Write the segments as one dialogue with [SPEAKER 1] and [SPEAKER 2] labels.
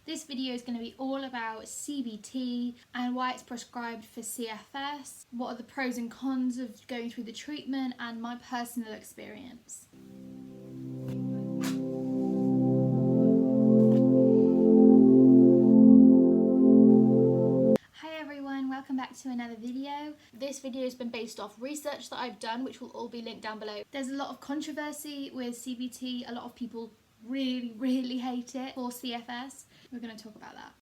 [SPEAKER 1] This video is going to be all about CBT and why it's prescribed for CFS, what are the pros and cons of going through the treatment, and my personal experience. Welcome back to another video. This video has been based off research that I've done, which will all be linked down below. There's a lot of controversy with CBT. A lot of people really hate it for CFS. We're going to talk about that.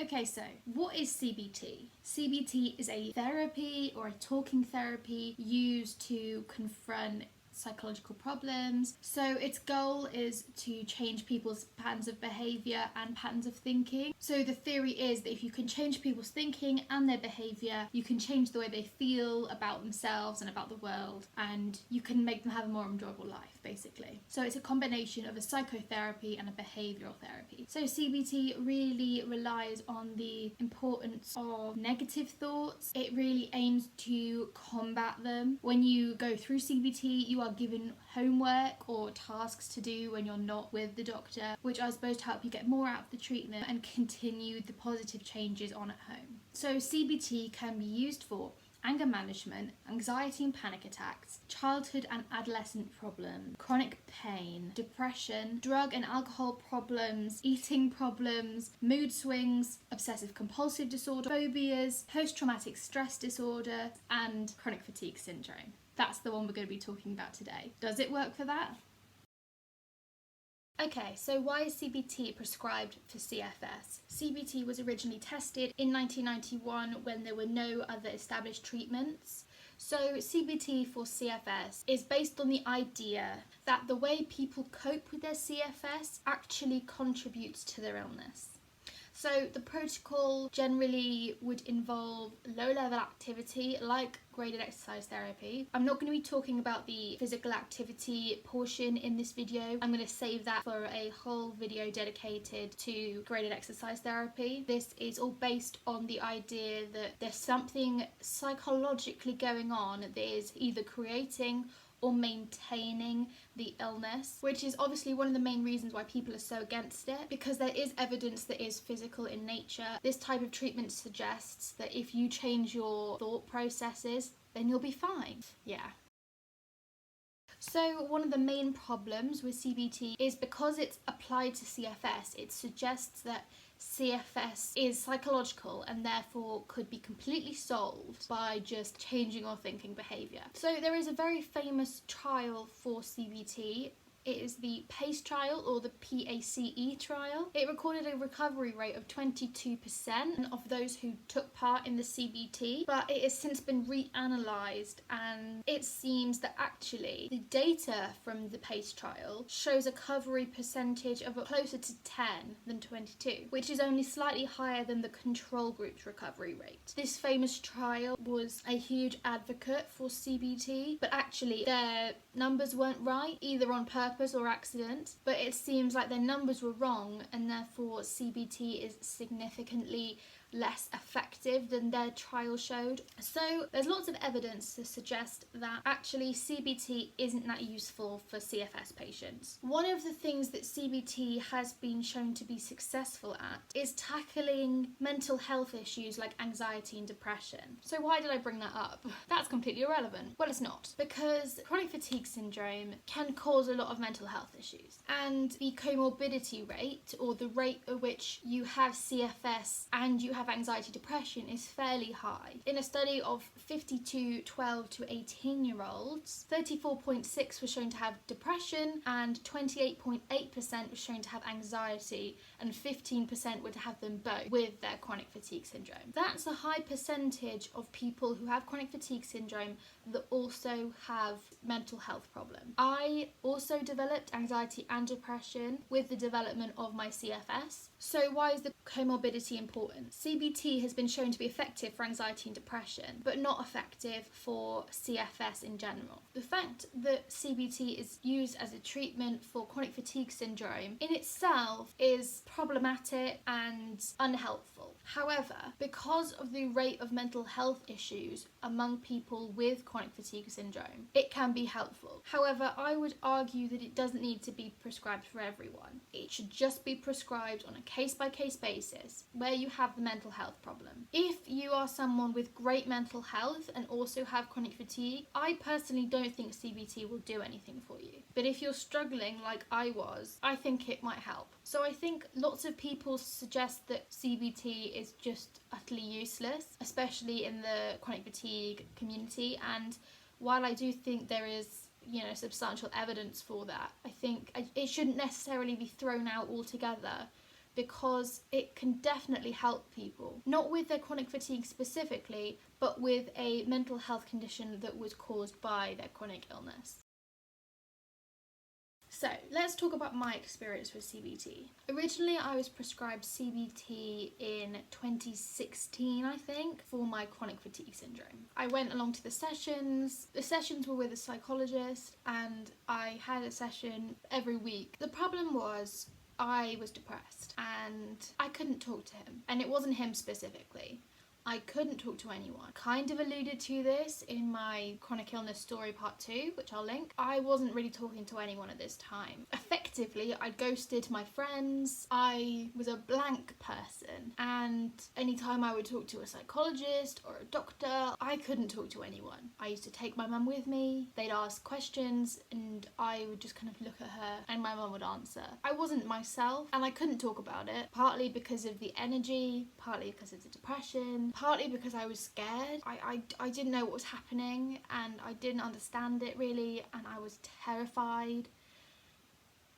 [SPEAKER 1] Okay, so what is CBT? CBT is a therapy or a talking therapy used to confront psychological problems. So its goal is to change people's patterns of behaviour and patterns of thinking. So the theory is that if you can change people's thinking and their behaviour, you can change the way they feel about themselves and about the world, and you can make them have a more enjoyable life, basically. So it's a combination of a psychotherapy and a behavioural therapy. So CBT really relies on the importance of negative thoughts. It really aims to combat them. When you go through CBT, you are given homework or tasks to do when you're not with the doctor, which are supposed to help you get more out of the treatment and continue the positive changes on at home. So CBT can be used for anger management, anxiety and panic attacks, childhood and adolescent problems, chronic pain, depression, drug and alcohol problems, eating problems, mood swings, obsessive compulsive disorder, phobias, post-traumatic stress disorder, and chronic fatigue syndrome. That's the one we're going to be talking about today. Does it work for that? Okay, so why is CBT prescribed for CFS? CBT was originally tested in 1991 when there were no other established treatments. So CBT for CFS is based on the idea that the way people cope with their CFS actually contributes to their illness. So the protocol generally would involve low-level activity like graded exercise therapy. I'm not going to be talking about the physical activity portion in this video. I'm going to save that for a whole video dedicated to graded exercise therapy. This is all based on the idea that there's something psychologically going on that is either creating or maintaining the illness, which is obviously one of the main reasons why people are so against it, because there is evidence that is physical in nature. This type of treatment suggests that if you change your thought processes, then you'll be fine. Yeah. So one of the main problems with CBT is because it's applied to CFS, it suggests that CFS is psychological and therefore could be completely solved by just changing our thinking behaviour. So there is a very famous trial for CBT. It is the PACE trial, or the PACE trial. It recorded a recovery rate of 22% of those who took part in the CBT, but it has since been reanalyzed, and it seems that actually the data from the PACE trial shows a recovery percentage of closer to 10 than 22, which is only slightly higher than the control group's recovery rate. This famous trial was a huge advocate for CBT, but actually their numbers weren't right, either on purpose or accident, but it seems like their numbers were wrong, and therefore CBT is significantly less effective than their trial showed. So there's lots of evidence to suggest that actually CBT isn't that useful for CFS patients. One of the things that CBT has been shown to be successful at is tackling mental health issues like anxiety and depression. So why did I bring that up? That's completely irrelevant. Well, it's not, because chronic fatigue syndrome can cause a lot of mental health issues, and the comorbidity rate, or the rate at which you have CFS and you have anxiety depression, is fairly high. In a study of 52 12 to 18 year olds, 34.6% was shown to have depression and 28.8% was shown to have anxiety, and 15% would have them both with their chronic fatigue syndrome. That's a high percentage of people who have chronic fatigue syndrome that also have mental health problems. I also developed anxiety and depression with the development of my CFS. So why is the comorbidity important? CBT has been shown to be effective for anxiety and depression, but not effective for CFS in general. The fact that CBT is used as a treatment for chronic fatigue syndrome in itself is problematic and unhelpful. However, because of the rate of mental health issues among people with chronic fatigue syndrome, it can be helpful. However, I would argue that it doesn't need to be prescribed for everyone. It should just be prescribed on a case-by-case basis where you have the mental health problem. If you are someone with great mental health and also have chronic fatigue, I personally don't think CBT will do anything for you. But if you're struggling like I was, I think it might help. So I think lots of people suggest that CBT is just utterly useless, especially in the chronic fatigue community. And while I do think there is, substantial evidence for that, I think it shouldn't necessarily be thrown out altogether, because it can definitely help people, not with their chronic fatigue specifically, but with a mental health condition that was caused by their chronic illness. So let's talk about my experience with CBT. Originally, I was prescribed CBT in 2016, I think, for my chronic fatigue syndrome. I went along to the sessions. The sessions were with a psychologist, and I had a session every week. The problem was I was depressed and I couldn't talk to him, and it wasn't him specifically. I couldn't talk to anyone. Kind of alluded to this in my chronic illness story part 2, which I'll link. I wasn't really talking to anyone at this time. Effectively, I ghosted my friends. I was a blank person. And anytime I would talk to a psychologist or a doctor, I couldn't talk to anyone. I used to take my mum with me. They'd ask questions and I would just kind of look at her and my mum would answer. I wasn't myself and I couldn't talk about it, partly because of the energy, partly because of the depression, partly because I was scared. I didn't know what was happening and I didn't understand it really, and I was terrified.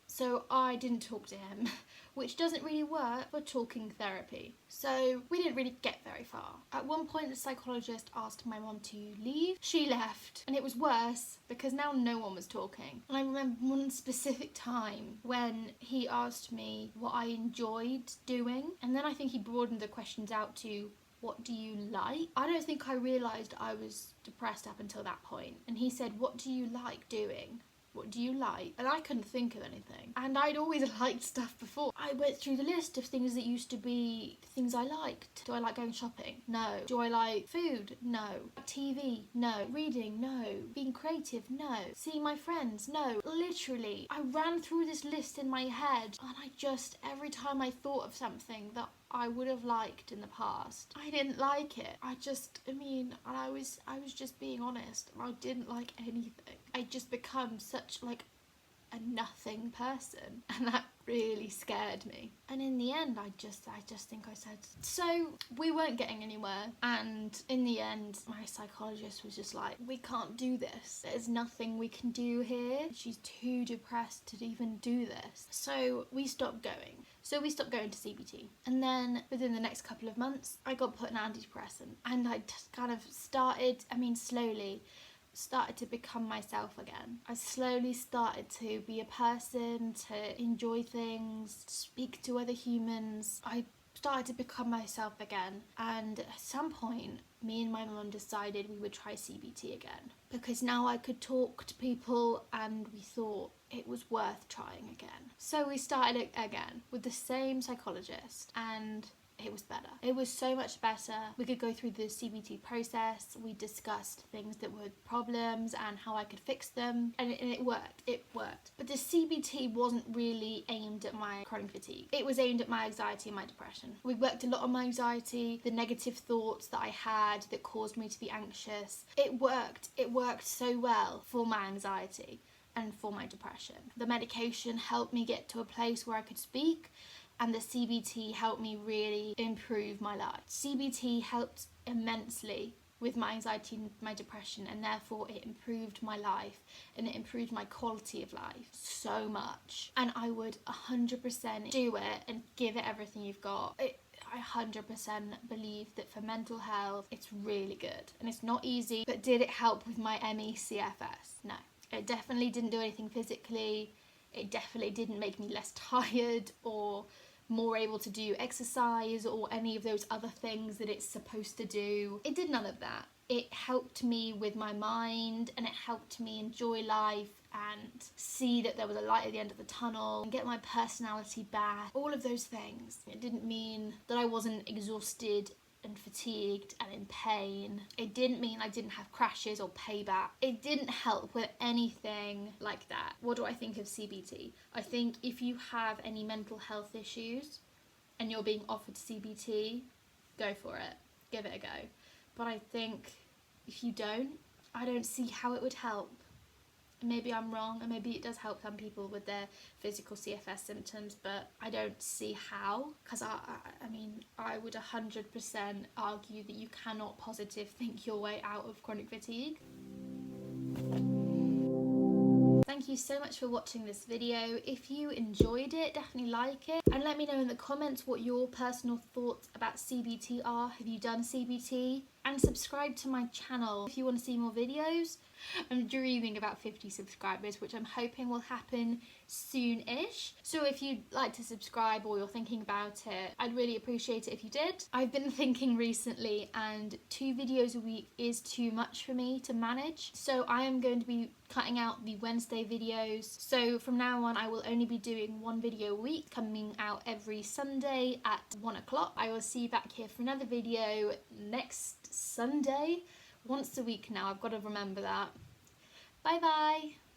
[SPEAKER 1] So I didn't talk to him, which doesn't really work for talking therapy. So we didn't really get very far. At one point, the psychologist asked my mom to leave. She left, and it was worse because now no one was talking. And I remember one specific time when he asked me what I enjoyed doing, and then I think he broadened the questions out to, what do you like? I don't think I realised I was depressed up until that point. And he said, what do you like doing? What do you like? And I couldn't think of anything. And I'd always liked stuff before. I went through the list of things that used to be things I liked. Do I like going shopping? No. Do I like food? No. TV? No. Reading? No. Being creative? No. Seeing my friends? No. Literally, I ran through this list in my head, and every time I thought of something that I would have liked in the past, I didn't like it. And I was just being honest. I didn't like anything. I'd just become such a nothing person, and that really scared me. And in the end, I just think I said, so we weren't getting anywhere. And in the end, my psychologist was just like, we can't do this. There's nothing we can do here. She's too depressed to even do this. So we stopped going. So we stopped going to CBT. And then within the next couple of months, I got put on antidepressant. And I just kind of slowly started to become myself again. I slowly started to be a person, to enjoy things, speak to other humans. I started to become myself again. And at some point, me and my mum decided we would try CBT again, because now I could talk to people and we thought it was worth trying again. So we started it again with the same psychologist, and it was better. It was so much better. We could go through the CBT process. We discussed things that were problems and how I could fix them. And it worked. It worked. But the CBT wasn't really aimed at my chronic fatigue. It was aimed at my anxiety and my depression. We worked a lot on my anxiety, the negative thoughts that I had that caused me to be anxious. It worked. It worked so well for my anxiety and for my depression. The medication helped me get to a place where I could speak, and the CBT helped me really improve my life. CBT helped immensely with my anxiety and my depression, and therefore it improved my life and it improved my quality of life so much. And I would 100% do it and give it everything you've got. I 100% believe that for mental health, it's really good. And it's not easy, but did it help with my ME/CFS? No. It definitely didn't do anything physically. It definitely didn't make me less tired or more able to do exercise or any of those other things that it's supposed to do. It did none of that. It helped me with my mind, and it helped me enjoy life and see that there was a light at the end of the tunnel and get my personality back, all of those things. It didn't mean that I wasn't exhausted and fatigued and in pain. It didn't mean I didn't have crashes or payback. It didn't help with anything like that. What do I think of CBT? I think if you have any mental health issues and you're being offered CBT, go for it. Give it a go. But I think if you don't, I don't see how it would help. Maybe I'm wrong, and maybe it does help some people with their physical CFS symptoms, but I don't see how, because I mean, I would 100% argue that you cannot positive think your way out of chronic fatigue. Thank you so much for watching this video. If you enjoyed it, definitely like it, and let me know in the comments what your personal thoughts about CBT are. Have you done CBT? And subscribe to my channel if you want to see more videos. I'm dreaming about 50 subscribers, which I'm hoping will happen soon-ish. So if you'd like to subscribe or you're thinking about it, I'd really appreciate it if you did. I've been thinking recently, and 2 videos a week is too much for me to manage. So I am going to be cutting out the Wednesday videos. So from now on, I will only be doing 1 video a week, coming out every Sunday at 1 o'clock. I will see you back here for another video next Sunday. Once a week now, I've got to remember that. Bye bye.